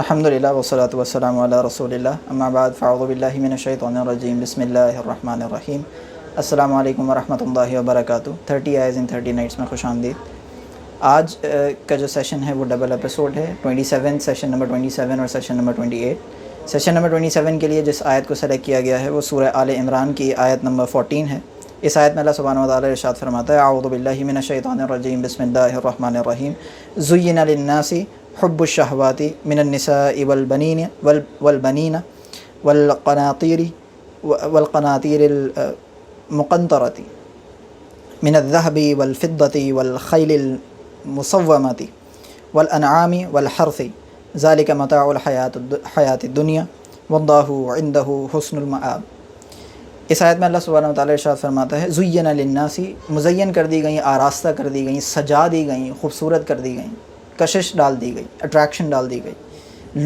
الحمدللہ والصلاۃ والسلام علی رسول اللہ اما بعد فاعوذ باللہ من الشیطان الرجیم بسم اللہ الرحمن الرحیم السلام علیکم ورحمۃ اللہ وبرکاتہ 30 آئز ان 30 نائٹس میں خوش آمدید۔ آج کا جو سیشن ہے وہ ڈبل ایپیسوڈ ہے، 27 سیشن نمبر 27 اور سیشن نمبر 28۔ سیشن نمبر 27 کے لیے جس آیت کو سلیکٹ کیا گیا ہے وہ سورہ آل عمران کی آیت نمبر 14 ہے۔ اس آیت میں اللہ سبحانہ و تعالیٰ ارشاد فرماتا ہے اعوذ باللہ من الشیطان الرجیم بسم اللہ الرحمن الرحیم زین للناس حب الشہوات من النساء والبنین والقناطیر المقنطرۃ من الذهب والفضة والخیل المصومۃ والانعام والحرث ذلک متاع الحیاۃ الدنیا واللہ عندہ حسن المآب۔ اس آیت میں اللہ سبحانہ و تعالیٰ ارشاد فرماتا ہے زین للناس، مزین کر دی گئیں، آراستہ کر دی گئیں، سجا دی گئیں، خوبصورت کر دی گئیں، کشش ڈال دی گئی، اٹریکشن ڈال دی گئی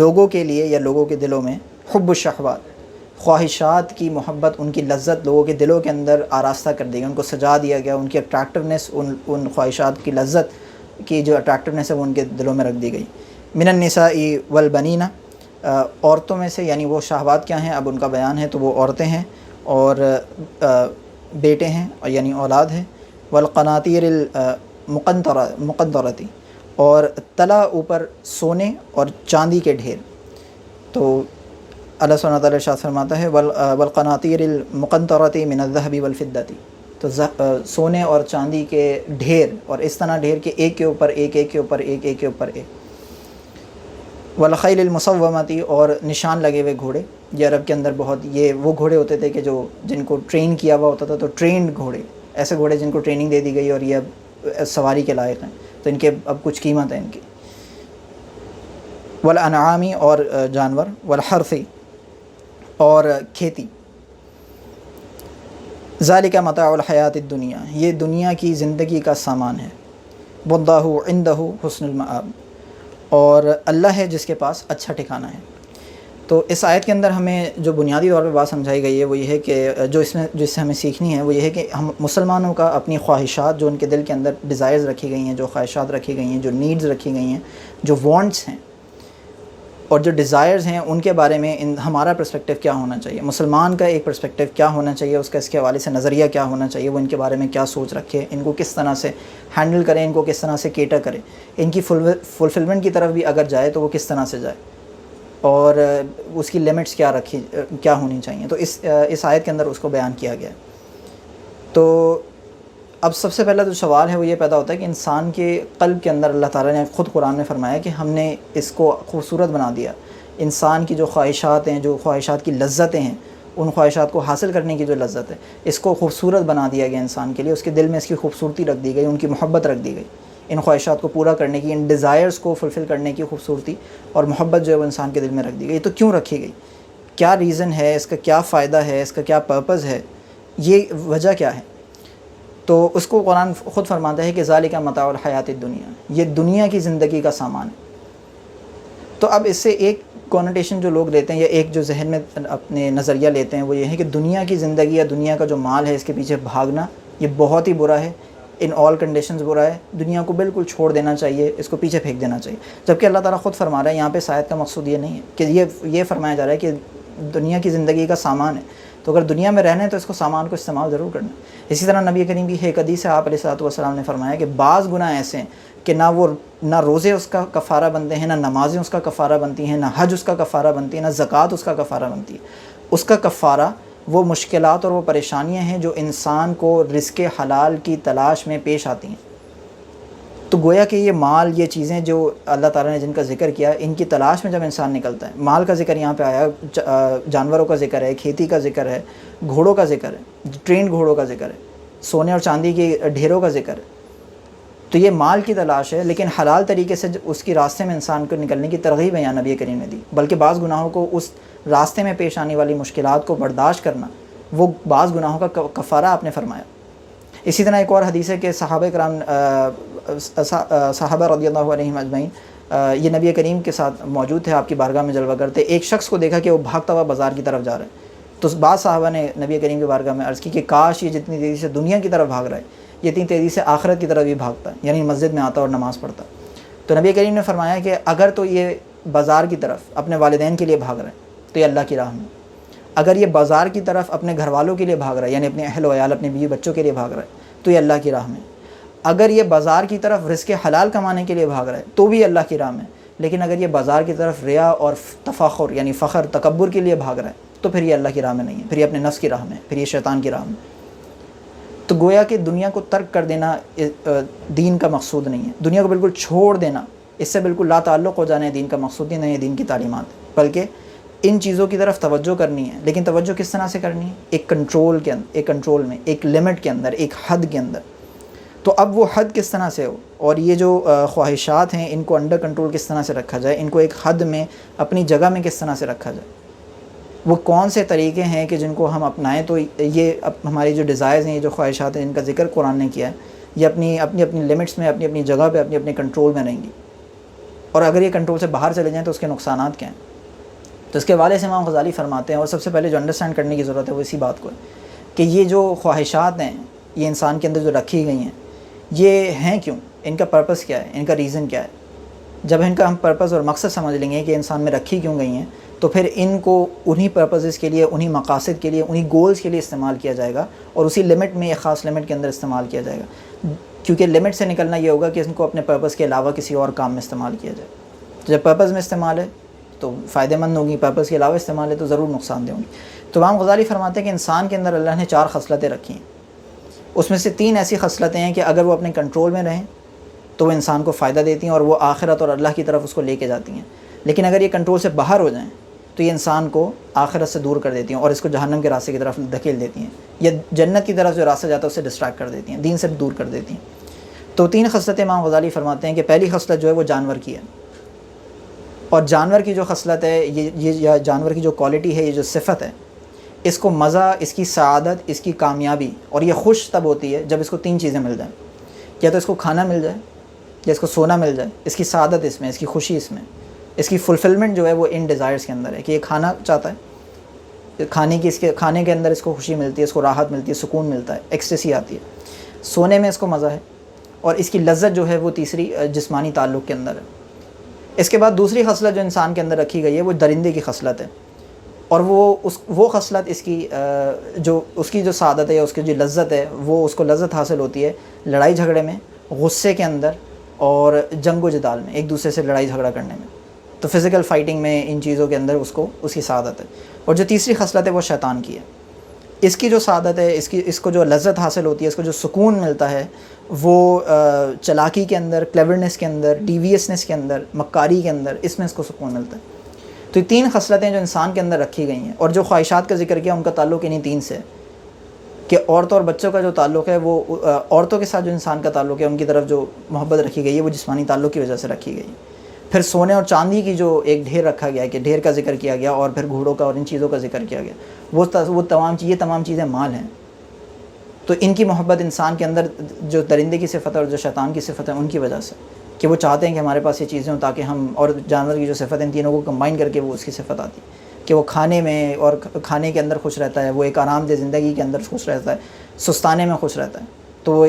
لوگوں کے لیے یا لوگوں کے دلوں میں حب الشہوات، خواہشات کی محبت، ان کی لذت لوگوں کے دلوں کے اندر آراستہ کر دی گئی، ان کو سجا دیا گیا، ان کی اٹریکٹیونیس، ان خواہشات کی لذت کی جو اٹریکٹیونیس ہے وہ ان کے دلوں میں رکھ دی گئی۔ من النساء والبنین، عورتوں میں سے، یعنی وہ شہوات کیا ہیں اب ان کا بیان ہے، تو وہ عورتیں ہیں اور بیٹے ہیں یعنی اولاد ہے، والقناطیر المقنطرۃ، اور تلا اوپر سونے اور چاندی کے ڈھیر۔ تو اللہ سبحانہ وتعالیٰ ارشاد فرماتا ہے والقناطیر المقنطرۃ من الذهب والفضة، تو سونے اور چاندی کے ڈھیر، اور اس طرح ڈھیر کے ایک کے اوپر ایک، ایک کے اوپر ایک، ایک کے اوپر ایک۔ والخیل المصومۃ، اور نشان لگے ہوئے گھوڑے۔ یہ عرب کے اندر بہت یہ وہ گھوڑے ہوتے تھے کہ جن کو ٹرین کیا ہوا ہوتا تھا، تو ٹرینڈ گھوڑے، ایسے گھوڑے جن کو ٹریننگ دے دی گئی اور یہ اب سواری کے لائق ہیں، تو ان کے اب کچھ قیمت ہے ان کی۔ والانعام، اور جانور، والحرث، اور کھیتی۔ ذالک متاع الحیات الدنیا، یہ دنیا کی زندگی کا سامان ہے۔ واللہ عندہ حسن المآب، اور اللہ ہے جس کے پاس اچھا ٹھکانہ ہے۔ تو اس آیت کے اندر ہمیں جو بنیادی طور پہ بات سمجھائی گئی ہے وہ یہ ہے کہ جس سے ہمیں سیکھنی ہے وہ یہ ہے کہ ہم مسلمانوں کا اپنی خواہشات، جو ان کے دل کے اندر ڈیزائرز رکھی گئی ہیں، جو خواہشات رکھی گئی ہیں، جو نیڈز رکھی گئی ہیں، جو وانٹس ہیں اور جو ڈیزائرز ہیں، ان کے بارے میں ہمارا پرسپیکٹو کیا ہونا چاہیے، مسلمان کا ایک پرسپیکٹو کیا ہونا چاہیے، اس کا اس کے حوالے سے نظریہ کیا ہونا چاہیے، وہ ان کے بارے میں کیا سوچ رکھے، ان کو کس طرح سے ہینڈل کریں، ان کو کس طرح سے کیٹر کرے، ان کی فلفلمنٹ کی طرف بھی اگر جائے تو وہ کس طرح سے جائے، اور اس کی لمٹس کیا ہونی چاہیے۔ تو اس آیت کے اندر اس کو بیان کیا گیا ہے۔ تو اب سب سے پہلا جو سوال ہے وہ یہ پیدا ہوتا ہے کہ انسان کے قلب کے اندر اللہ تعالیٰ نے خود قرآن میں فرمایا کہ ہم نے اس کو خوبصورت بنا دیا، انسان کی جو خواہشات ہیں، جو خواہشات کی لذتیں ہیں، ان خواہشات کو حاصل کرنے کی جو لذت ہے، اس کو خوبصورت بنا دیا گیا انسان کے لیے، اس کے دل میں اس کی خوبصورتی رکھ دی گئی، ان کی محبت رکھ دی گئی، ان خواہشات کو پورا کرنے کی، ان ڈیزائرز کو فلفل کرنے کی خوبصورتی اور محبت جو ہے وہ انسان کے دل میں رکھ دی گئی۔ تو کیوں رکھی گئی؟ کیا ریزن ہے اس کا، کیا فائدہ ہے اس کا، کیا پرپز ہے، یہ وجہ کیا ہے؟ تو اس کو قرآن خود فرماتا ہے کہ ذالک متاع الحیات الدنیا، یہ دنیا کی زندگی کا سامان ہے۔ تو اب اس سے ایک کونوٹیشن جو لوگ لیتے ہیں یا ایک جو ذہن میں اپنے نظریہ لیتے ہیں وہ یہ ہے کہ دنیا کی زندگی یا دنیا کا جو مال ہے اس کے پیچھے بھاگنا یہ بہت ہی برا ہے، ان آل کنڈیشنز برا ہے، دنیا کو بالکل چھوڑ دینا چاہیے، اس کو پیچھے پھینک دینا چاہیے۔ جبکہ اللہ تعالیٰ خود فرما رہا ہے، یہاں پہ شاید کا مقصود یہ نہیں ہے کہ یہ فرمایا جا رہا ہے کہ دنیا کی زندگی کا سامان ہے، تو اگر دنیا میں رہنا ہے تو اس کو سامان کو استعمال ضرور کرنا ہے۔ اسی طرح نبی کریم کی ایک حدیث سے آپ علیہ الصلوۃ والسلام نے فرمایا کہ بعض گناہ ایسے ہیں کہ نہ روزے اس کا کفارہ بنتے ہیں، نہ نمازیں اس کا کفارہ بنتی ہیں، نہ حج اس کا کفارہ بنتی ہے، نہ زکوٰۃ اس کا کفارہ بنتی ہے۔ اس کا کفارہ وہ مشکلات اور وہ پریشانیاں ہیں جو انسان کو رزق حلال کی تلاش میں پیش آتی ہیں۔ تو گویا کہ یہ مال، یہ چیزیں جو اللہ تعالیٰ نے جن کا ذکر کیا، ان کی تلاش میں جب انسان نکلتا ہے، مال کا ذکر یہاں پہ آیا، جانوروں کا ذکر ہے، کھیتی کا ذکر ہے، گھوڑوں کا ذکر ہے، ٹرینڈ گھوڑوں کا ذکر ہے، سونے اور چاندی کے ڈھیروں کا ذکر ہے۔ تو یہ مال کی تلاش ہے، لیکن حلال طریقے سے اس کی راستے میں انسان کو نکلنے کی ترغیب ہے یہاں نبی کریم نے دی، بلکہ بعض گناہوں کو، اس راستے میں پیش آنے والی مشکلات کو برداشت کرنا، وہ بعض گناہوں کا کفارہ آپ نے فرمایا۔ اسی طرح ایک اور حدیث ہے کہ صحابہ کرام، صحابہ رضی اللہ عنہم اجمعین، یہ نبی کریم کے ساتھ موجود تھے، آپ کی بارگاہ میں جلوہ کرتے، ایک شخص کو دیکھا کہ وہ بھاگتا ہوا بازار کی طرف جا رہا ہے، تو بعض صحابہ نے نبی کریم کی بارگاہ میں عرض کی کہ کاش یہ جتنی تیزی سے دنیا کی طرف بھاگ رہا ہے یہ اتنی تیزی سے آخرت کی طرف بھی بھاگتا ہے، یعنی مسجد میں آتا اور نماز پڑھتا۔ تو نبی کریم نے فرمایا کہ اگر تو یہ بازار کی طرف اپنے والدین کے لیے بھاگ رہا ہے تو یہ اللہ کی راہ میں. اگر یہ بازار کی طرف اپنے گھر والوں کے لیے بھاگ رہا ہے یعنی اپنے اہل و عیال اپنے بیوی بچوں کے لیے بھاگ رہا ہے تو یہ اللہ کی راہ میں. اگر یہ بازار کی طرف رزق حلال کمانے کے لیے بھاگ رہا ہے تو بھی اللہ کی راہ میں. لیکن اگر یہ بازار کی طرف ریا اور تفاخر یعنی فخر تکبر کے لیے بھاگ رہا ہے تو پھر یہ اللہ کی راہ میں نہیں ہے, پھر یہ اپنے نفس کی راہ میں, پھر یہ شیطان کی راہ میں. تو گویا کہ دنیا کو ترک کر دینا دین کا مقصود نہیں ہے, دنیا کو بالکل چھوڑ دینا, اس سے بالکل لا تعلق ہو جانا ہے دین کا مقصود نہیں ہے, دین کی تعلیمات, بلکہ ان چیزوں کی طرف توجہ کرنی ہے. لیکن توجہ کس طرح سے کرنی ہے؟ ایک کنٹرول کے اندر, ایک کنٹرول میں, ایک لمٹ کے اندر, ایک حد کے اندر. تو اب وہ حد کس طرح سے ہو اور یہ جو خواہشات ہیں ان کو انڈر کنٹرول کس طرح سے رکھا جائے, ان کو ایک حد میں اپنی جگہ میں کس طرح سے رکھا جائے, وہ کون سے طریقے ہیں کہ جن کو ہم اپنائیں تو یہ ہماری جو ڈیزائرز ہیں, یہ جو خواہشات ہیں جن کا ذکر قرآن نے کیا ہے, یہ اپنی لمٹس میں, اپنی جگہ پہ, اپنے کنٹرول میں رہیں گی. اور اگر یہ کنٹرول سے باہر چلے جائیں تو اس کے نقصانات کیا ہیں؟ تو اس کے حوالے سے امام غزالی فرماتے ہیں, اور سب سے پہلے جو انڈرسٹینڈ کرنے کی ضرورت ہے وہ اسی بات کو ہے کہ یہ جو خواہشات ہیں یہ انسان کے اندر جو رکھی گئی ہیں یہ ہیں کیوں, ان کا پرپس کیا ہے, ان کا ریزن کیا ہے. جب ان کا ہم پرپس اور مقصد سمجھ لیں گے کہ انسان میں رکھی کیوں گئی ہیں تو پھر ان کو انہی پرپسز کے لیے, انہی مقاصد کے لیے, انہی گولز کے لیے استعمال کیا جائے گا اور اسی لمٹ میں, ایک خاص لمٹ کے اندر استعمال کیا جائے گا. کیونکہ لمٹ سے نکلنا یہ ہوگا کہ ان کو اپنے پرپس کے علاوہ کسی اور کام میں استعمال کیا جائے. تو جب پرپس میں استعمال ہے تو فائدہ مند ہوگی, پرپس کے علاوہ استعمال ہے تو ضرور نقصان دہ ہوں گی. تو امام غزالی فرماتے ہیں کہ انسان کے اندر اللہ نے 4 خصلتیں رکھی ہیں, اس میں سے 3 ایسی خصلتیں ہیں کہ اگر وہ اپنے کنٹرول میں رہیں تو وہ انسان کو فائدہ دیتی ہیں اور وہ آخرت اور اللہ کی طرف اس کو لے کے جاتی ہیں. لیکن اگر یہ کنٹرول سے باہر ہو جائیں تو یہ انسان کو آخرت سے دور کر دیتی ہیں اور اس کو جہنم کے راستے کی طرف دھکیل دیتی ہیں, یا جنت کی طرف جو راستہ جاتا ہے اسے ڈسٹریکٹ کر دیتی ہیں, دین سے دور کر دیتی ہیں. تو 3 خصلتیں امام غزالی فرماتے ہیں کہ پہلی خصلت جو ہے وہ جانور کی ہے, اور جانور کی جو خصلت ہے, یہ جانور کی جو کوالٹی ہے, یہ جو صفت ہے, اس کو مزہ, اس کی سعادت, اس کی کامیابی اور یہ خوش تب ہوتی ہے جب اس کو 3 چیزیں مل جائیں. یا تو اس کو کھانا مل جائے, یا اس کو سونا مل جائے, اس کی سعادت اس میں, اس کی خوشی اس میں, اس کی فلفلمنٹ جو ہے وہ ان ڈیزائرز کے اندر ہے کہ یہ کھانا چاہتا ہے, کھانے کے اندر اس کو خوشی ملتی ہے, اس کو راحت ملتی ہے, سکون ملتا ہے, ایکسٹیسی آتی ہے. سونے میں اس کو مزہ ہے, اور اس کی لذت جو ہے وہ تیسری جسمانی تعلق کے اندر ہے. اس کے بعد دوسری خصلت جو انسان کے اندر رکھی گئی ہے وہ درندے کی خصلت ہے, اور وہ خصلت اس کی جو سعادت ہے, اس کی جو لذت ہے, وہ اس کو لذت حاصل ہوتی ہے لڑائی جھگڑے میں, غصے کے اندر اور جنگ و جدال میں, ایک دوسرے سے لڑائی جھگڑا کرنے میں. تو فزیکل فائٹنگ میں, ان چیزوں کے اندر اس کی سعادت ہے. اور جو تیسری خصلت ہے وہ شیطان کی ہے. اس کی جو سعادت ہے, اس کو جو لذت حاصل ہوتی ہے, اس کو جو سکون ملتا ہے, وہ چلاکی کے اندر, کلیورنس کے اندر, ڈیویسنس کے اندر, مکاری کے اندر, اس میں اس کو سکون ملتا ہے. تو یہ 3 خصلتیں جو انسان کے اندر رکھی گئی ہیں, اور جو خواہشات کا ذکر کیا ان کا تعلق انہی 3 سے ہے کہ عورتوں اور بچوں کا جو تعلق ہے وہ عورتوں کے ساتھ جو انسان کا تعلق ہے, ان کی طرف جو محبت رکھی گئی ہے وہ جسمانی تعلق کی وجہ سے رکھی گئی. پھر سونے اور چاندی کی جو ایک ڈھیر رکھا گیا ہے کہ ڈھیر کا ذکر کیا گیا, اور پھر گھوڑوں کا اور ان چیزوں کا ذکر کیا گیا, یہ تمام چیزیں مال ہیں. تو ان کی محبت انسان کے اندر جو درندے کی صفت ہے اور جو شیطان کی صفت ہے ان کی وجہ سے, کہ وہ چاہتے ہیں کہ ہمارے پاس یہ چیزیں ہوں تاکہ ہم, اور جانور کی جو صفت ہے ان تینوں کو کمبائن کر کے وہ اس کی صفت آتی کہ وہ کھانے میں اور کھانے کے اندر خوش رہتا ہے, وہ ایک آرام دہ زندگی کے اندر خوش رہتا ہے, سستانے میں خوش رہتا ہے. تو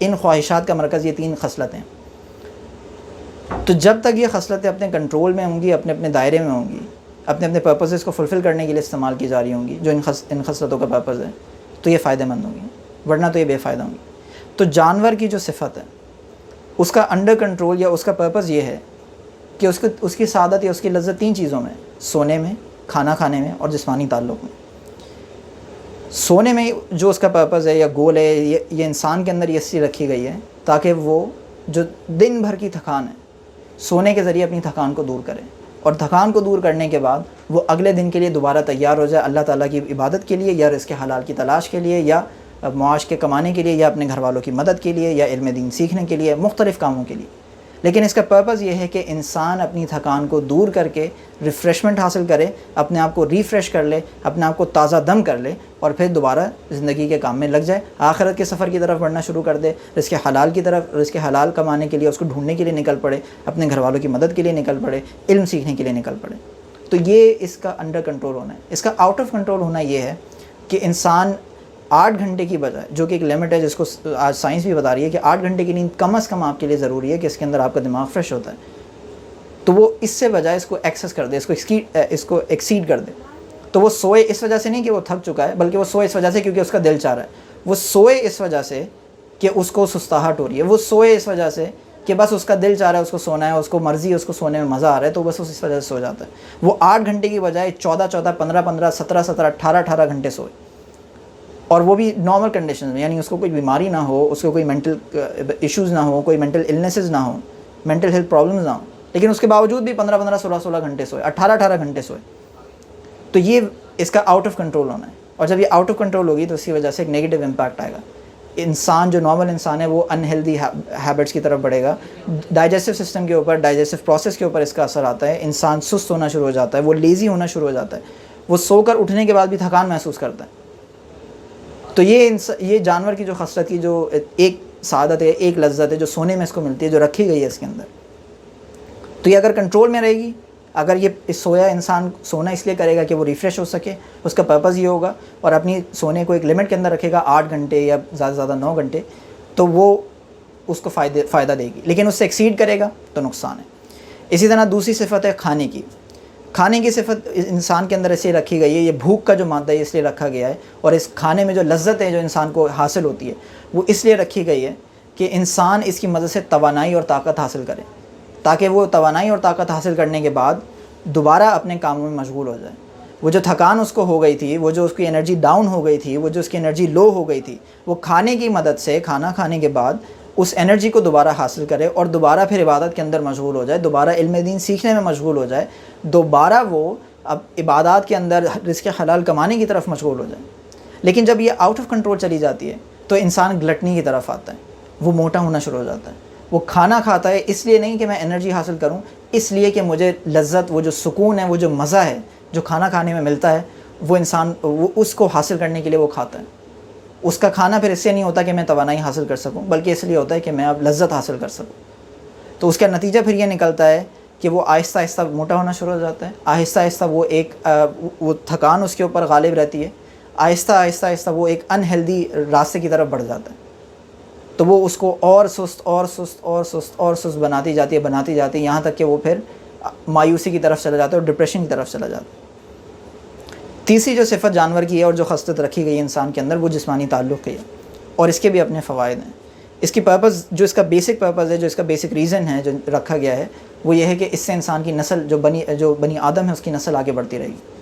ان خواہشات کا مرکز یہ 3 خصلتیں. تو جب تک یہ خصلتیں اپنے کنٹرول میں ہوں گی, اپنے اپنے دائرے میں ہوں گی, اپنے پرپسز کو فلفل کرنے کے لیے استعمال کی جا رہی ہوں گی جو ان خصلتوں کا پرپز ہے, تو یہ فائدہ مند ہوگی, ورنہ تو یہ بے فائدہ ہوں گی. تو جانور کی جو صفت ہے اس کا انڈر کنٹرول یا اس کا پرپز یہ ہے کہ اس کی سعادت یا اس کی لذت 3 چیزوں میں, سونے میں, کھانا کھانے میں اور جسمانی تعلق میں. سونے میں جو اس کا پرپز ہے یا گول ہے, یہ انسان کے اندر یہ سی رکھی گئی ہے تاکہ وہ جو دن بھر کی تھکان ہے سونے کے ذریعے اپنی تھکان کو دور کرے, اور تھکان کو دور کرنے کے بعد وہ اگلے دن کے لیے دوبارہ تیار ہو جائے, اللہ تعالیٰ کی عبادت کے لیے, یا رزق حلال کی تلاش کے لیے, یا معاش کے کمانے کے لیے, یا اپنے گھر والوں کی مدد کے لیے, یا علم دین سیکھنے کے لیے, مختلف کاموں کے لیے. لیکن اس کا پرپز یہ ہے کہ انسان اپنی تھکان کو دور کر کے ریفریشمنٹ حاصل کرے, اپنے آپ کو ریفریش کر لے, اپنے آپ کو تازہ دم کر لے, اور پھر دوبارہ زندگی کے کام میں لگ جائے, آخرت کے سفر کی طرف بڑھنا شروع کر دے, رزق حلال کی طرف, رزق حلال کمانے کے لیے اس کو ڈھونڈنے کے لیے نکل پڑے, اپنے گھر والوں کی مدد کے لیے نکل پڑے, علم سیکھنے کے لیے نکل پڑے. تو یہ اس کا انڈر کنٹرول ہونا ہے. اس کا آؤٹ آف کنٹرول ہونا یہ ہے کہ انسان 8 گھنٹے کی بجائے, جو کہ ایک لمٹ ہے جس کو آج سائنس بھی بتا رہی ہے کہ 8 گھنٹے کی نیند کم از کم آپ کے لیے ضروری ہے کہ اس کے اندر آپ کا دماغ فریش ہوتا ہے. تو وہ اس سے بجائے اس کو ایکسیس کر دے، اس کو ایکسیڈ کر دے. تو وہ سوئے اس وجہ سے نہیں کہ وہ تھک چکا ہے، بلکہ وہ سوئے اس وجہ سے کیونکہ اس کا دل چاہ رہا ہے. وہ سوئے اس وجہ سے کہ اس کو سستاہٹ ہو رہی ہے. وہ سوئے اس وجہ سے کہ بس اس کا دل چاہ رہا ہے، اس کو سونا ہے، اس کو مرضی ہے، اس کو سونے میں مزہ آ رہا ہے، تو بس اس وجہ سے سو جاتا ہے. وہ 8 گھنٹے کی بجائے 14 15 17 18 گھنٹے سوئے، اور وہ بھی نارمل کنڈیشن میں، یعنی اس کو کوئی بیماری نہ ہو، اس کو کوئی مینٹل ایشوز نہ ہو، کوئی مینٹل النیسز نہ ہو، مینٹل ہیلتھ پرابلمز نہ ہوں، لیکن اس کے باوجود بھی 15 16 گھنٹے سوئے، 18 گھنٹے سوئے. تو یہ اس کا آؤٹ آف کنٹرول ہونا ہے. اور جب یہ آؤٹ آف کنٹرول ہوگی تو اس کی وجہ سے ایک نیگیٹو امپیکٹ آئے گا. انسان جو نارمل انسان ہے وہ انہیلدی ہیبٹس کی طرف بڑھے گا. ڈائجسٹو سسٹم کے اوپر، ڈائجسٹو پروسیس کے اوپر اس کا اثر آتا ہے. انسان سست ہونا شروع ہو جاتا ہے، وہ لیزی ہونا شروع ہو جاتا ہے، وہ سو کر اٹھنے کے بعد بھی تھکان محسوس کرتا ہے. تو یہ جانور کی جو خصلت کی جو ایک سعادت ہے، ایک لذت ہے جو سونے میں اس کو ملتی ہے، جو رکھی گئی ہے اس کے اندر، تو یہ اگر کنٹرول میں رہے گی، اگر یہ سویا انسان سونا اس لیے کرے گا کہ وہ ریفریش ہو سکے، اس کا پرپز یہ ہوگا، اور اپنی سونے کو ایک لمٹ کے اندر رکھے گا 8 گھنٹے یا زیادہ سے زیادہ 9 گھنٹے، تو وہ اس کو فائدہ دے گی. لیکن اس سے ایکسیڈ کرے گا تو نقصان ہے. اسی طرح دوسری صفت ہے کھانے کی. کھانے کی صفت انسان کے اندر اس لیے رکھی گئی ہے، یہ بھوک کا جو مادہ ہے اس لیے رکھا گیا ہے، اور اس کھانے میں جو لذت ہے جو انسان کو حاصل ہوتی ہے وہ اس لیے رکھی گئی ہے کہ انسان اس کی مدد سے توانائی اور طاقت حاصل کرے، تاکہ وہ توانائی اور طاقت حاصل کرنے کے بعد دوبارہ اپنے کاموں میں مشغول ہو جائے. وہ جو تھکان اس کو ہو گئی تھی، وہ جو اس کی انرجی ڈاؤن ہو گئی تھی، وہ جو اس کی انرجی لو ہو گئی تھی، وہ کھانے کی مدد سے، کھانا کھانے کے بعد اس انرجی کو دوبارہ حاصل کرے اور دوبارہ پھر عبادت کے اندر مشغول ہو جائے، دوبارہ علم دین سیکھنے میں مشغول ہو جائے، دوبارہ وہ اب عبادات کے اندر رزق حلال کمانے کی طرف مشغول ہو جائے. لیکن جب یہ آؤٹ آف کنٹرول چلی جاتی ہے تو انسان گلٹنی کی طرف آتا ہے، وہ موٹا ہونا شروع ہو جاتا ہے. وہ کھانا کھاتا ہے اس لیے نہیں کہ میں انرجی حاصل کروں، اس لیے کہ مجھے لذت، وہ جو سکون ہے، وہ جو مزہ ہے جو کھانا کھانے میں ملتا ہے، وہ انسان وہ اس کو حاصل کرنے کے لیے وہ کھاتا ہے. اس کا کھانا پھر اس سے نہیں ہوتا کہ میں توانائی حاصل کر سکوں، بلکہ اس لیے ہوتا ہے کہ میں اب لذت حاصل کر سکوں. تو اس کا نتیجہ پھر یہ نکلتا ہے کہ وہ آہستہ آہستہ موٹا ہونا شروع ہو جاتا ہے. آہستہ آہستہ وہ تھکان اس کے اوپر غالب رہتی ہے. آہستہ آہستہ وہ ایک انہیلدی راستے کی طرف بڑھ جاتا ہے. تو وہ اس کو اور سست بناتی جاتی ہے یہاں تک کہ وہ پھر مایوسی کی طرف چلا جاتا ہے اور ڈپریشن کی طرف چلا جاتا ہے. تیسری جو صفت جانور کی ہے اور جو خصلت رکھی گئی ہے انسان کے اندر، وہ جسمانی تعلق کی ہے، اور اس کے بھی اپنے فوائد ہیں. اس کی پرپز، جو اس کا بیسک پرپز ہے، جو اس کا بیسک ریزن ہے جو رکھا گیا ہے، وہ یہ ہے کہ اس سے انسان کی نسل، جو بنی آدم ہے، اس کی نسل آگے بڑھتی رہے گی.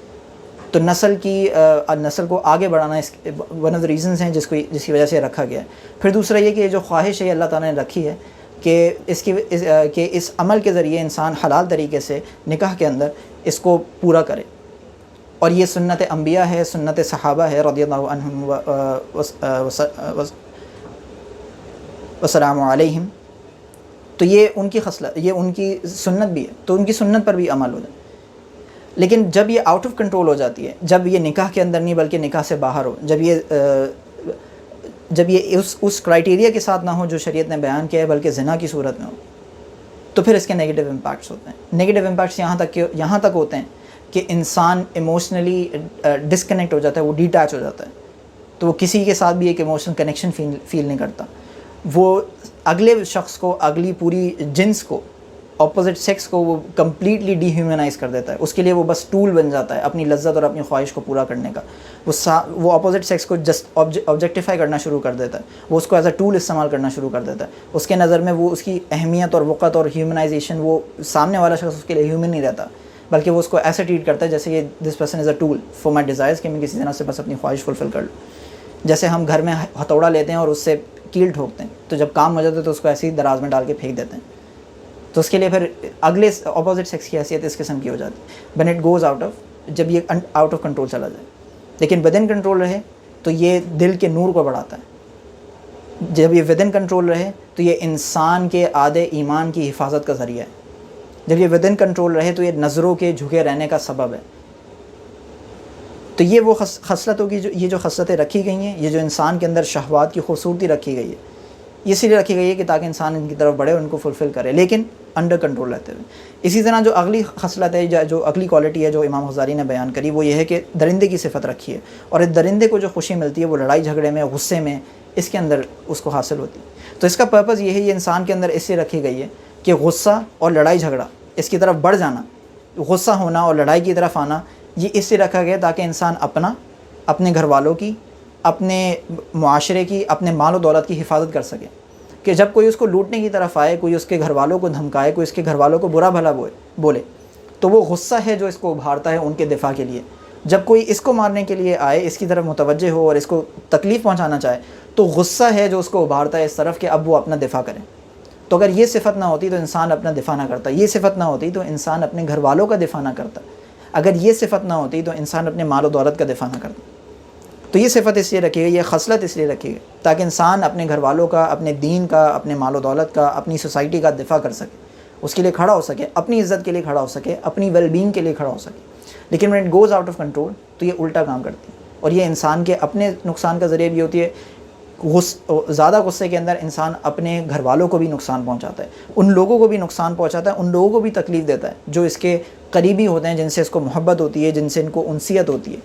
تو نسل کو آگے بڑھانا اس ون آف دا ریزنز ہیں جس کی وجہ سے رکھا گیا ہے. پھر دوسرا یہ کہ جو خواہش ہے اللہ تعالیٰ نے رکھی ہے کہ اس عمل کے ذریعے انسان حلال طریقے سے نکاح کے اندر اس کو پورا کرے. اور یہ سنت انبیاء ہے، سنت صحابہ ہے رضی اللہ عنہم وسلام علیہم. تو یہ ان کی خصلت، یہ ان کی سنت بھی ہے، تو ان کی سنت پر بھی عمل ہو جائے. لیکن جب یہ آؤٹ آف کنٹرول ہو جاتی ہے، جب یہ نکاح کے اندر نہیں بلکہ نکاح سے باہر ہو، جب یہ اس کرائٹیریا کے ساتھ نہ ہو جو شریعت نے بیان کیا ہے، بلکہ زنا کی صورت میں ہو، تو پھر اس کے نیگیٹو امپیکٹس ہوتے ہیں. نیگیٹو امپیکٹس یہاں تک ہوتے ہیں کہ انسان ایموشنلی ڈسکنیکٹ ہو جاتا ہے، وہ ڈیٹیچ ہو جاتا ہے. تو وہ کسی کے ساتھ بھی ایک ایموشنل کنیکشن فیل نہیں کرتا. وہ اگلے شخص کو، اگلی پوری جنس کو، اپوزٹ سیکس کو وہ کمپلیٹلی ڈی ہیومنائز کر دیتا ہے. اس کے لیے وہ بس ٹول بن جاتا ہے اپنی لذت اور اپنی خواہش کو پورا کرنے کا. وہ اپوزٹ سیکس کو جسٹ آبجیکٹیفائی کرنا شروع کر دیتا ہے. وہ اس کو ایز اے ٹول استعمال کرنا شروع کر دیتا ہے. اس کے نظر میں وہ اس کی اہمیت اور وقت اور ہیومنائزیشن، وہ سامنے والا شخص اس کے لیے ہیومن نہیں رہتا، بلکہ وہ اس کو ایسے ٹریٹ کرتا ہے جیسے کہ this person is a tool for my desires, کہ میں کسی طرح سے بس اپنی خواہش فلفل کر لوں. جیسے ہم گھر میں ہتھوڑا لیتے ہیں اور اس سے کیل ٹھوکتے ہیں، تو جب کام ہو جاتا ہے تو اس کو ایسے ہی دراز میں ڈال کے پھینک دیتے ہیں. تو اس کے لیے پھر اگلے اپوزٹ سیکس کی حیثیت اس قسم کی ہو جاتی ہے when it goes out of، جب یہ آؤٹ آف کنٹرول چلا جائے. لیکن ود ان کنٹرول رہے تو یہ دل کے نور کو بڑھاتا ہے. جب یہ ود ان کنٹرول رہے تو یہ انسان کے آدھے ایمان کی حفاظت کا ذریعہ ہے. جب یہ ود ان کنٹرول رہے تو یہ نظروں کے جھکے رہنے کا سبب ہے. تو یہ وہ خصلتوں کی یہ جو خصلتیں رکھی گئی ہیں، یہ جو انسان کے اندر شہوات کی خوبصورتی رکھی گئی ہے، یہ اس لیے رکھی گئی ہے کہ تاکہ انسان ان کی طرف بڑھے اور ان کو فلفل کرے، لیکن انڈر کنٹرول رہتے ہوئے. اسی طرح جو اگلی خصلت ہے، جو اگلی کوالٹی ہے جو امام غزالی نے بیان کری، وہ یہ ہے کہ درندے کی صفت رکھی ہے. اور اس درندے کو جو خوشی ملتی ہے وہ لڑائی جھگڑے میں، غصے میں، اس کے اندر اس کو حاصل ہوتی ہے. تو اس کا پرپز یہ ہے، یہ انسان کے اندر اس لیے رکھی گئی ہے کہ غصہ اور لڑائی جھگڑا اس کی طرف بڑھ جانا، غصہ ہونا اور لڑائی کی طرف آنا، یہ اس سے رکھا گیا تاکہ انسان اپنے گھر والوں کی، اپنے معاشرے کی، اپنے مال و دولت کی حفاظت کر سکے، کہ جب کوئی اس کو لوٹنے کی طرف آئے، کوئی اس کے گھر والوں کو دھمکائے، کوئی اس کے گھر والوں کو برا بھلا بولے، تو وہ غصہ ہے جو اس کو ابھارتا ہے ان کے دفاع کے لیے۔ جب کوئی اس کو مارنے کے لیے آئے، اس کی طرف متوجہ ہو اور اس کو تکلیف پہنچانا چاہے، تو غصہ ہے جو اس کو ابھارتا ہے اس طرف کہ اب وہ اپنا دفاع کرے۔ تو اگر یہ صفت نہ ہوتی تو انسان اپنا دفاع نہ کرتا، یہ صفت نہ ہوتی تو انسان اپنے گھر والوں کا دفاع نہ کرتا، اگر یہ صفت نہ ہوتی تو انسان اپنے مال و دولت کا دفاع نہ کرتا۔ تو یہ صفت اس لیے رکھی گئی، یہ خصلت اس لیے رکھی گئی تاکہ انسان اپنے گھر والوں کا، اپنے دین کا، اپنے مال و دولت کا، اپنی سوسائٹی کا دفاع کر سکے، اس کے لیے کھڑا ہو سکے، اپنی عزت کے لیے کھڑا ہو سکے، اپنی ویل بینگ کے لیے کھڑا ہو سکے۔ لیکن when it goes out of control تو یہ الٹا کام کرتی ہے، اور یہ انسان کے اپنے نقصان کا ذریعہ بھی ہوتی ہے۔ زیادہ غصے کے اندر انسان اپنے گھر والوں کو بھی نقصان پہنچاتا ہے، ان لوگوں کو بھی نقصان پہنچاتا ہے، ان لوگوں کو بھی تکلیف دیتا ہے جو اس کے قریبی ہوتے ہیں، جن سے اس کو محبت ہوتی ہے، جن سے ان کو انسیت ہوتی ہے۔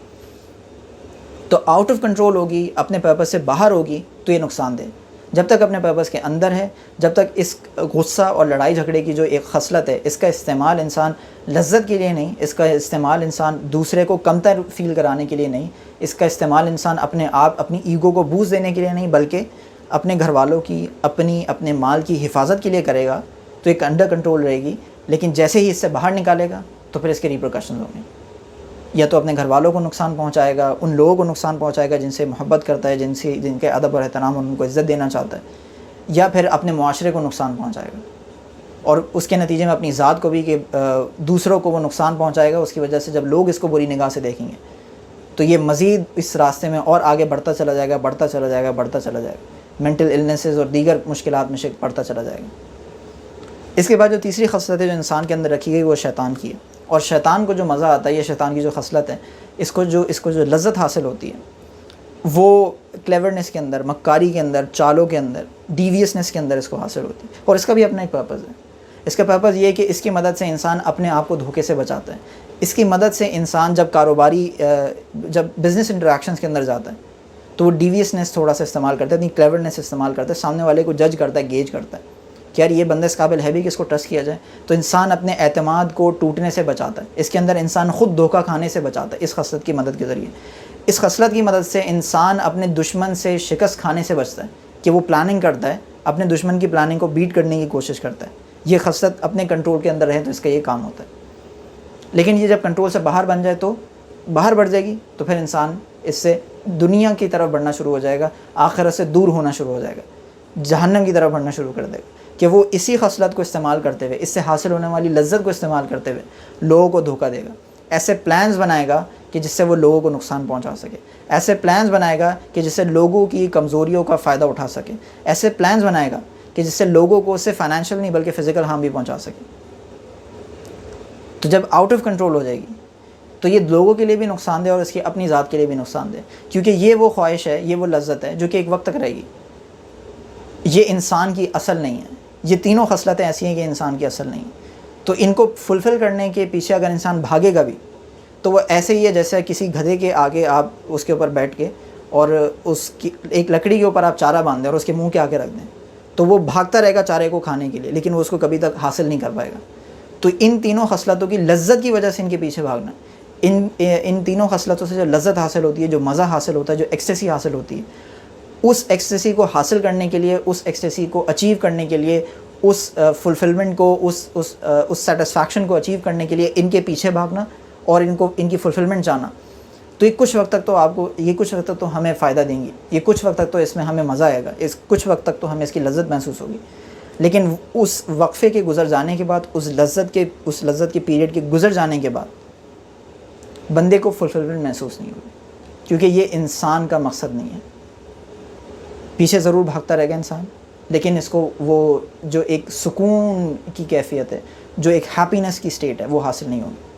تو آؤٹ آف کنٹرول ہوگی، اپنے پرپس سے باہر ہوگی تو یہ نقصان دہ۔ جب تک اپنے پرپس کے اندر ہے، جب تک اس غصہ اور لڑائی جھگڑے کی جو ایک خصلت ہے، اس کا استعمال انسان لذت کے لیے نہیں، اس کا استعمال انسان دوسرے کو کمتر فیل کرانے کے لیے نہیں، اس کا استعمال انسان اپنی ایگو کو بوسٹ دینے کے لیے نہیں، بلکہ اپنے گھر والوں کی، اپنے مال کی حفاظت کے لیے کرے گا، تو ایک انڈر کنٹرول رہے گی۔ لیکن جیسے ہی اس سے باہر نکالے گا تو پھر اس کے ریپرکشنز ہوں گے، یا تو اپنے گھر والوں کو نقصان پہنچائے گا، ان لوگوں کو نقصان پہنچائے گا جن سے محبت کرتا ہے، جن کے ادب اور احترام اور ان کو عزت دینا چاہتا ہے، یا پھر اپنے معاشرے کو نقصان پہنچائے گا، اور اس کے نتیجے میں اپنی ذات کو بھی، کہ دوسروں کو وہ نقصان پہنچائے گا۔ اس کی وجہ سے جب لوگ اس کو بری نگاہ سے دیکھیں گے تو یہ مزید اس راستے میں اور آگے بڑھتا چلا جائے گا، بڑھتا چلا جائے گا، بڑھتا چلا جائے گا، مینٹل النیسز اور دیگر مشکلات میں بڑھتا چلا جائے گا۔ اس کے بعد جو تیسری خصلت ہے جو انسان کے اندر رکھی گئی وہ شیطان کی ہے، اور شیطان کو جو مزہ آتا ہے، یہ شیطان کی جو خصلت ہے، اس کو جو لذت حاصل ہوتی ہے وہ کلیورنس کے اندر، مکاری کے اندر، چالوں کے اندر، ڈیویسنس کے اندر اس کو حاصل ہوتی ہے، اور اس کا بھی اپنا ایک پرپز ہے۔ اس کا پرپز یہ ہے کہ اس کی مدد سے انسان اپنے آپ کو دھوکے سے بچاتا ہے، اس کی مدد سے انسان جب بزنس انٹریکشنز کے اندر جاتا ہے تو وہ ڈیویسنس تھوڑا سا استعمال کرتا ہے، اپنی کلیورنس استعمال کرتا ہے، سامنے والے کو جج کرتا ہے، گیج کرتا ہے کہ یار یہ بندہ اس قابل ہے بھی کہ اس کو ٹرسٹ کیا جائے، تو انسان اپنے اعتماد کو ٹوٹنے سے بچاتا ہے، اس کے اندر انسان خود دھوکہ کھانے سے بچاتا ہے اس خصلت کی مدد کے ذریعے۔ اس خصلت کی مدد سے انسان اپنے دشمن سے شکست کھانے سے بچتا ہے، کہ وہ پلاننگ کرتا ہے، اپنے دشمن کی پلاننگ کو بیٹ کرنے کی کوشش کرتا ہے۔ یہ خصلت اپنے کنٹرول کے اندر رہے تو اس کا یہ کام ہوتا ہے۔ لیکن یہ جب کنٹرول سے باہر بن جائے تو باہر بڑھ جائے گی، تو پھر انسان اس سے دنیا کی طرف بڑھنا شروع ہو جائے گا، آخرت سے دور ہونا شروع ہو جائے گا، جہنم کی طرف بڑھنا شروع کر دے گا، کہ وہ اسی خصلت کو استعمال کرتے ہوئے، اس سے حاصل ہونے والی لذت کو استعمال کرتے ہوئے لوگوں کو دھوکہ دے گا، ایسے پلانز بنائے گا کہ جس سے وہ لوگوں کو نقصان پہنچا سکے، ایسے پلانز بنائے گا کہ جس سے لوگوں کی کمزوریوں کا فائدہ اٹھا سکے، ایسے پلانز بنائے گا کہ جس سے لوگوں کو اس سے فائنینشیل نہیں بلکہ فزیکل ہارم بھی پہنچا سکے۔ تو جب آؤٹ آف کنٹرول ہو جائے گی تو یہ لوگوں کے لیے بھی نقصان دہ اور اس کی اپنی ذات کے لیے بھی نقصان دہ، کیونکہ یہ وہ خواہش ہے، یہ وہ لذت ہے جو کہ ایک وقت تک رہے گی، یہ انسان کی اصل نہیں ہے۔ یہ تینوں خصلتیں ایسی ہیں کہ انسان کی اصل نہیں، تو ان کو فلفل کرنے کے پیچھے اگر انسان بھاگے گا بھی تو وہ ایسے ہی ہے جیسے کسی گدھے کے آگے آپ اس کے اوپر بیٹھ کے اور اس کی ایک لکڑی کے اوپر آپ چارہ باندھ دیں اور اس کے منہ کے آگے رکھ دیں، تو وہ بھاگتا رہے گا چارے کو کھانے کے لیے، لیکن وہ اس کو کبھی تک حاصل نہیں کر پائے گا۔ تو ان تینوں خصلتوں کی لذت کی وجہ سے ان کے پیچھے بھاگنا، ان تینوں خصلتوں سے جو لذت حاصل ہوتی ہے، جو مزہ حاصل ہوتا ہے، جو ایکسٹیسی حاصل ہوتی ہے، اس ایکسٹیسی کو حاصل کرنے کے لیے، اس ایکسٹیسی کو اچیو کرنے کے لیے، اس فلفلمنٹ کو، اس سیٹسفیکشن کو اچیو کرنے کے لیے ان کے پیچھے بھاگنا اور ان کی فلفلمنٹ چاہنا، تو یہ کچھ وقت تک تو آپ کو، یہ کچھ وقت تک تو ہمیں فائدہ دیں گی، یہ کچھ وقت تک تو اس میں ہمیں مزہ آئے گا، کچھ وقت تک تو ہمیں اس کی لذت محسوس ہوگی، لیکن اس وقفے کے گزر جانے کے بعد، اس لذت کے پیریڈ کے گزر جانے کے بعد بندے کو فلفلمنٹ محسوس نہیں ہوگی، کیونکہ یہ انسان کا مقصد نہیں ہے۔ پیچھے ضرور بھاگتا رہے گا انسان، لیکن اس کو وہ جو ایک سکون کی کیفیت ہے، جو ایک ہیپینس کی سٹیٹ ہے، وہ حاصل نہیں ہوگی۔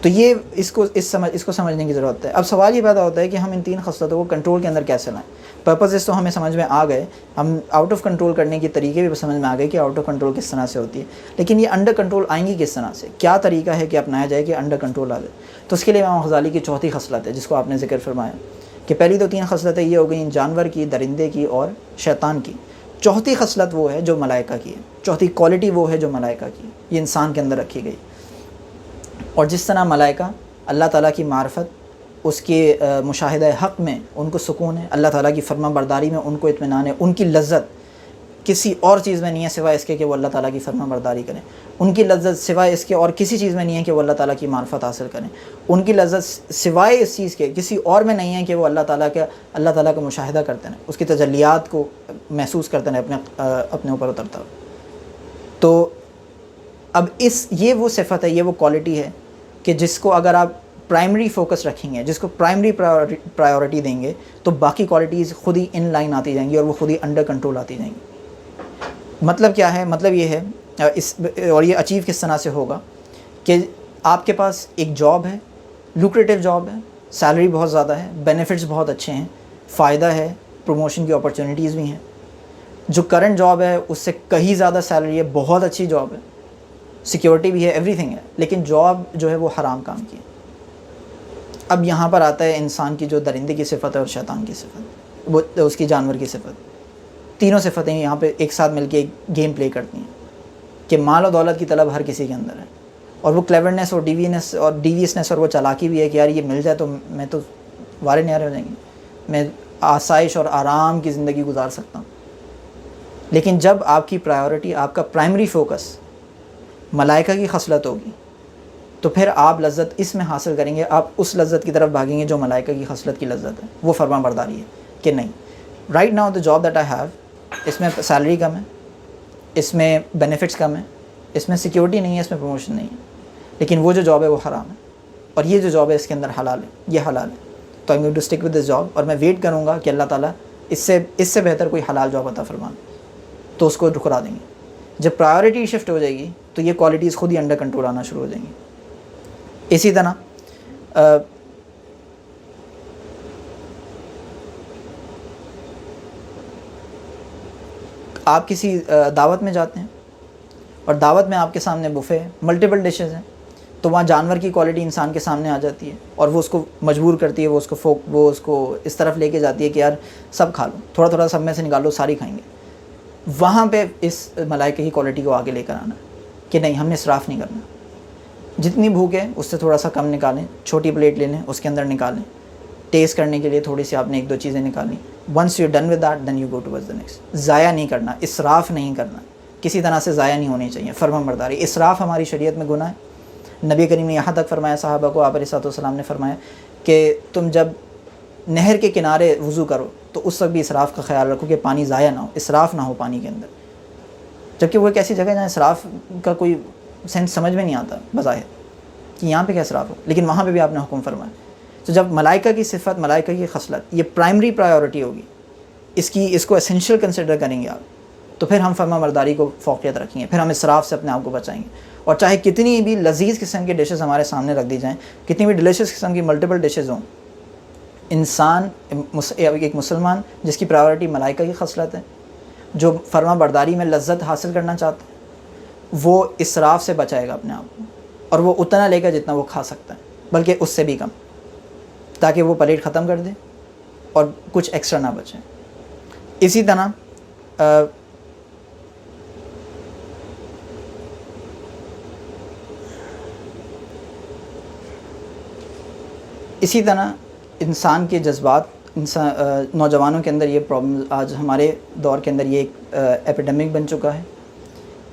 تو یہ اس کو سمجھنے کی ضرورت ہے۔ اب سوال یہ پیدا ہوتا ہے کہ ہم ان تین خصلتوں کو کنٹرول کے اندر کیسے لائیں؟ پرپزز تو ہمیں سمجھ میں آ گئے، ہم آؤٹ آف کنٹرول کرنے کے طریقے بھی سمجھ میں آ گئے کہ آؤٹ آف کنٹرول کس طرح سے ہوتی ہے، لیکن یہ انڈر کنٹرول آئیں گی کس طرح سے؟ کیا طریقہ ہے کہ اپنایا جائے کہ انڈر کنٹرول آ جائے؟ تو اس کے لیے امام غزالی کی چوتھی خصلت ہے جس کو آپ نے ذکر فرمایا کہ پہلی تو تین خصلتیں یہ ہو گئیں جانور کی، درندے کی اور شیطان کی، چوتھی خصلت وہ ہے جو ملائکہ کی ہے، چوتھی کوالٹی وہ ہے جو ملائکہ کی ہے، یہ انسان کے اندر رکھی گئی۔ اور جس طرح ملائکہ اللہ تعالیٰ کی معرفت، اس کے مشاہدہ حق میں ان کو سکون ہے، اللہ تعالیٰ کی فرما برداری میں ان کو اطمینان ہے، ان کی لذت کسی اور چیز میں نہیں ہے سوائے اس کے کہ وہ اللہ تعالیٰ کی فرما برداری کریں، ان کی لذت سوائے اس کے اور کسی چیز میں نہیں ہے کہ وہ اللہ تعالیٰ کی معرفت حاصل کریں، ان کی لذت سوائے اس چیز کے کسی اور میں نہیں ہے کہ وہ اللہ تعالیٰ کا مشاہدہ کرتے رہیں، اس کی تجلیات کو محسوس کرتے رہیں اپنے اوپر اترتا ہو۔ تو اب یہ وہ صفت ہے، یہ وہ کوالٹی ہے کہ جس کو اگر آپ پرائمری فوکس رکھیں گے، جس کو پرائمری پرائیورٹی دیں گے، تو باقی کوالٹیز خود ہی ان لائن آتی جائیں گی اور وہ خود ہی انڈر کنٹرول آتی جائیں گی۔ مطلب کیا ہے؟ مطلب یہ ہے اور یہ اچیو کس طرح سے ہوگا کہ آپ کے پاس ایک جاب ہے، لوکریٹو جاب ہے، سیلری بہت زیادہ ہے، بینیفٹس بہت اچھے ہیں، فائدہ ہے، پروموشن کی اپرچونیٹیز بھی ہیں۔ جو کرنٹ جاب ہے اس سے کہیں زیادہ سیلری ہے، بہت اچھی جاب ہے، سیکیورٹی بھی ہے، ایوری تھنگ ہے، لیکن جاب جو ہے وہ حرام کام کی ہے۔ اب یہاں پر آتا ہے انسان کی جو درندے کی صفت ہے اور شیطان کی صفت، وہ اس کی جانور کی صفت، تینوں صفتیں یہاں پہ ایک ساتھ مل کے ایک گیم پلے کرتی ہیں کہ مال و دولت کی طلب ہر کسی کے اندر ہے، اور وہ کلیورنس اور ڈیویسنس اور وہ چالاکی بھی ہے کہ یار یہ مل جائے تو میں تو وارے نیارے ہو جائیں گے، میں آسائش اور آرام کی زندگی گزار سکتا ہوں۔ لیکن جب آپ کی پرائیورٹی، آپ کا پرائمری فوکس ملائکہ کی خصلت ہوگی تو پھر آپ لذت اس میں حاصل کریں گے، آپ اس لذت کی طرف بھاگیں گے جو ملائکہ کی خصلت کی لذت ہے، وہ فرما برداری ہے کہ نہیں right now the job that I have, اس میں سیلری کم ہے، اس میں بینیفٹس کم ہے، اس میں سیکیورٹی نہیں ہے، اس میں پروموشن نہیں ہے، لیکن وہ جو جاب ہے وہ حرام ہے، اور یہ جو جاب ہے اس کے اندر حلال ہے، یہ حلال ہے، تو I am going to stick with this job, اور میں ویٹ کروں گا کہ اللہ تعالیٰ اس سے بہتر کوئی حلال جاب عطا فرمائے، تو اس کو ٹھکرا دیں گے۔ جب پرائیورٹی شفٹ ہو جائے گی تو یہ کوالٹیز خود ہی انڈر کنٹرول آنا شروع ہو جائیں گی۔ اسی طرح آپ کسی دعوت میں جاتے ہیں اور دعوت میں آپ کے سامنے بفے ہے، ملٹیپل ڈشز ہیں، تو وہاں جانور کی کوالٹی انسان کے سامنے آ جاتی ہے اور وہ اس کو مجبور کرتی ہے، وہ اس کو اس طرف لے کے جاتی ہے کہ یار سب کھا لو، تھوڑا تھوڑا سب میں سے نکالو، ساری کھائیں گے۔ وہاں پہ اس ملائکہ کی کوالٹی کو آگے لے کر آنا کہ نہیں، ہم نے اسراف نہیں کرنا، جتنی بھوک ہے اس سے تھوڑا سا کم نکالیں، چھوٹی پلیٹ لے لیں، اس کے اندر نکالیں، ٹیسٹ کرنے کے لیے تھوڑی سی آپ نے ایک دو چیزیں نکالیں، once you done with that then you go towards the next. ضائع نہیں کرنا، اسراف نہیں کرنا، کسی طرح سے ضائع نہیں ہونی چاہیے، فرما برداری۔ اسراف ہماری شریعت میں گناہ ہے، نبی کریم نے یہاں تک فرمایا، صحابہ کو آپ علیہ السلام نے فرمایا کہ تم جب نہر کے کنارے وضو کرو تو اس وقت بھی اسراف کا خیال رکھو کہ پانی ضائع نہ ہو، اسراف نہ ہو پانی کے اندر، جبکہ وہ ایک ایسی جگہ جہاں اسراف کا کوئی سینس سمجھ میں نہیں آتا بظاہر کہ یہاں پہ کیا اسراف ہو، لیکن وہاں پہ بھی آپ نے حکم فرمایا۔ تو جب ملائکہ کی صفت، ملائکہ کی خصلت یہ پرائمری پرائیورٹی ہوگی، اس کو اسینشیل کنسیڈر کریں گے آپ، تو پھر ہم فرما برداری کو فوقیت رکھیں گے، پھر ہم اسراف سے اپنے آپ کو بچائیں گے۔ اور چاہے کتنی بھی لذیذ قسم کے ڈشز ہمارے سامنے رکھ دی جائیں، کتنی بھی ڈیلیشیس قسم کی ملٹیپل ڈشز ہوں، انسان ایک مسلمان جس کی پرائیورٹی ملائکہ کی خصلت ہے، جو فرما برداری میں لذت حاصل کرنا چاہتا ہے، وہ اسراف سے بچائے گا اپنے آپ کو، اور وہ اتنا لے گا جتنا وہ کھا سکتا ہے، بلکہ اس سے بھی کم، تاکہ وہ پلیٹ ختم کر دے اور کچھ ایکسٹرا نہ بچے۔ اسی طرح انسان کے جذبات، نوجوانوں کے اندر یہ پرابلم آج ہمارے دور کے اندر یہ ایک ایپیڈیمک بن چکا ہے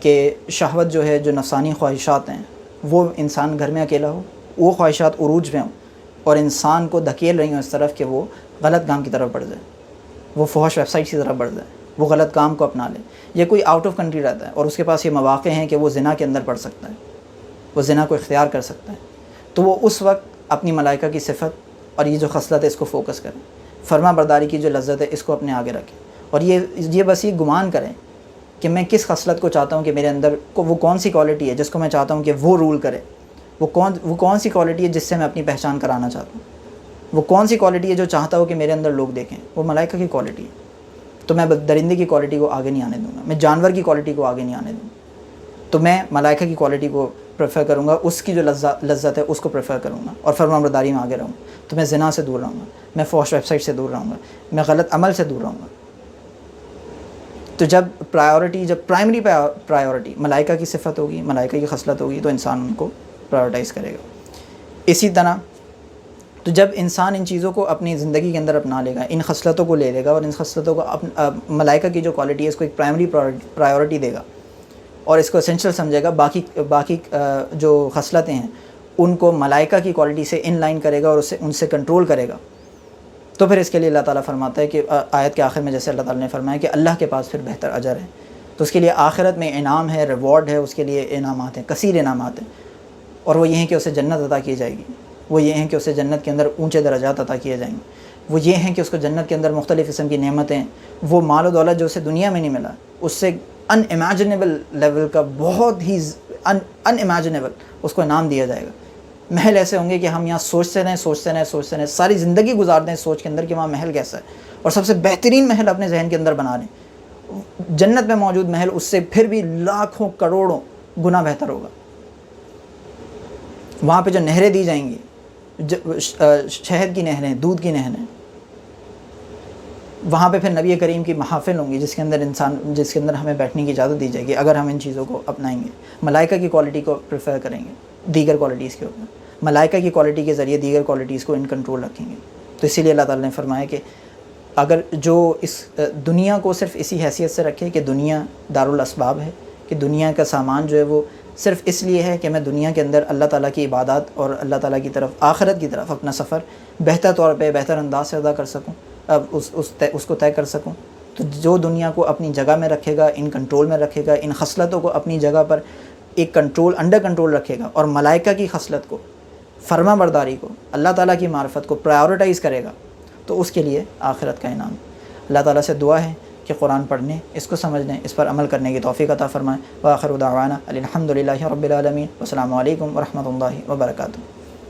کہ شہوت جو ہے، جو نفسانی خواہشات ہیں، وہ انسان گھر میں اکیلا ہو، وہ خواہشات عروج میں ہوں اور انسان کو دھکیل رہی ہوں اس طرف کہ وہ غلط کام کی طرف بڑھ جائے، وہ فحش ویب سائٹس کی طرف بڑھ جائے، وہ غلط کام کو اپنا لے، یا کوئی آؤٹ آف کنٹری رہتا ہے اور اس کے پاس یہ مواقع ہیں کہ وہ زنا کے اندر پڑ سکتا ہے، وہ زنا کو اختیار کر سکتا ہے، تو وہ اس وقت اپنی ملائکہ کی صفت اور یہ جو خصلت ہے اس کو فوکس کریں، فرما برداری کی جو لذت ہے اس کو اپنے آگے رکھیں، اور یہ بس یہ گمان کریں کہ میں کس خصلت کو چاہتا ہوں کہ میرے اندر وہ کون سی کوالٹی ہے جس کو میں چاہتا ہوں کہ وہ رول کرے، وہ کون سی کوالٹی ہے جس سے میں اپنی پہچان کرانا چاہتا ہوں، وہ کون سی کوالٹی ہے جو چاہتا ہوں کہ میرے اندر لوگ دیکھیں، وہ ملائکہ کی کوالٹی ہے۔ تو میں درندے کی کوالٹی کو آگے نہیں آنے دوں گا، میں جانور کی کوالٹی کو آگے نہیں آنے دوں گا، تو میں ملائکہ کی کوالٹی کو پریفر کروں گا، اس کی جو لذت ہے اس کو پریفر کروں گا اور فرما برداری میں آگے رہوں گا۔ تو میں زنا سے دور رہوں گا، میں فحش ویب سائٹ سے دور رہوں گا، میں غلط عمل سے دور رہوں گا۔ تو جب پرائمری پرائیورٹی ملائکہ کی صفت ہوگی، ملائکہ کی خصلت ہوگی، تو انسان ان کو پرائیورٹائز کرے گا۔ اسی طرح تو جب انسان ان چیزوں کو اپنی زندگی کے اندر اپنا لے گا، ان خصلتوں کو لے لے گا اور ان خصلتوں کو ملائکہ کی جو کوالٹی ہے اس کو ایک پرائمری پرائیورٹی دے گا اور اس کو اسینشل سمجھے گا، باقی جو خصلتیں ہیں ان کو ملائکہ کی کوالٹی سے ان لائن کرے گا اور ان سے کنٹرول کرے گا، تو پھر اس کے لیے اللہ تعالیٰ فرماتا ہے کہ آیت کے آخر میں جیسے اللہ تعالیٰ نے فرمایا کہ اللہ کے پاس پھر بہتر اجر ہے، تو اس کے لیے آخرت میں انعام ہے، ریوارڈ ہے، اس کے لیے انعامات ہیں، کثیر انعامات ہیں، اور وہ یہ ہیں کہ اسے جنت عطا کی جائے گی، وہ یہ ہیں کہ اسے جنت کے اندر اونچے درجات عطا کیے جائیں گے، وہ یہ ہیں کہ اس کو جنت کے اندر مختلف قسم کی نعمتیں، وہ مال و دولت جو اسے دنیا میں نہیں ملا اس سے ان امیجنیبل لیول کا، بہت ہی ان امیجنیبل اس کو انعام دیا جائے گا۔ محل ایسے ہوں گے کہ ہم یہاں سوچتے رہیں، ساری زندگی گزار دیں سوچ کے اندر کہ وہاں محل کیسا ہے، اور سب سے بہترین محل اپنے ذہن کے اندر بنا لیں، جنت میں موجود محل اس سے پھر بھی لاکھوں کروڑوں گنا بہتر ہوگا۔ وہاں پہ جو نہریں دی جائیں گی، شہد کی نہریں، دودھ کی نہریں، وہاں پہ پھر نبی کریم کی محافل ہوں گی جس کے اندر ہمیں بیٹھنے کی اجازت دی جائے گی اگر ہم ان چیزوں کو اپنائیں گے، ملائکہ کی کوالٹی کو پریفر کریں گے دیگر کوالٹیز کے اوپر، ملائکہ کی کوالٹی کے ذریعے دیگر کوالٹیز کو ان کنٹرول رکھیں گے۔ تو اسی لیے اللہ تعالیٰ نے فرمایا کہ اگر جو اس دنیا کو صرف اسی حیثیت سے رکھے کہ دنیا دارالاسباب ہے، کہ دنیا کا سامان جو ہے وہ صرف اس لیے ہے کہ میں دنیا کے اندر اللہ تعالیٰ کی عبادات اور اللہ تعالیٰ کی طرف، آخرت کی طرف اپنا سفر بہتر طور پہ، بہتر انداز سے ادا کر سکوں، اس کو طے کر سکوں، تو جو دنیا کو اپنی جگہ میں رکھے گا، ان کنٹرول میں رکھے گا، ان خصلتوں کو اپنی جگہ پر ایک انڈر کنٹرول رکھے گا، اور ملائکہ کی خصلت کو، فرما برداری کو، اللہ تعالیٰ کی معرفت کو پرائیورٹائز کرے گا، تو اس کے لیے آخرت کا انعام۔ اللہ تعالیٰ سے دعا ہے کہ قرآن پڑھنے، اس کو سمجھنے، اس پر عمل کرنے کی توفیق عطا فرمائے۔ وآخر دعوانا الحمد للہ رب العالمین، والسلام علیکم ورحمۃ اللہ وبرکاتہ۔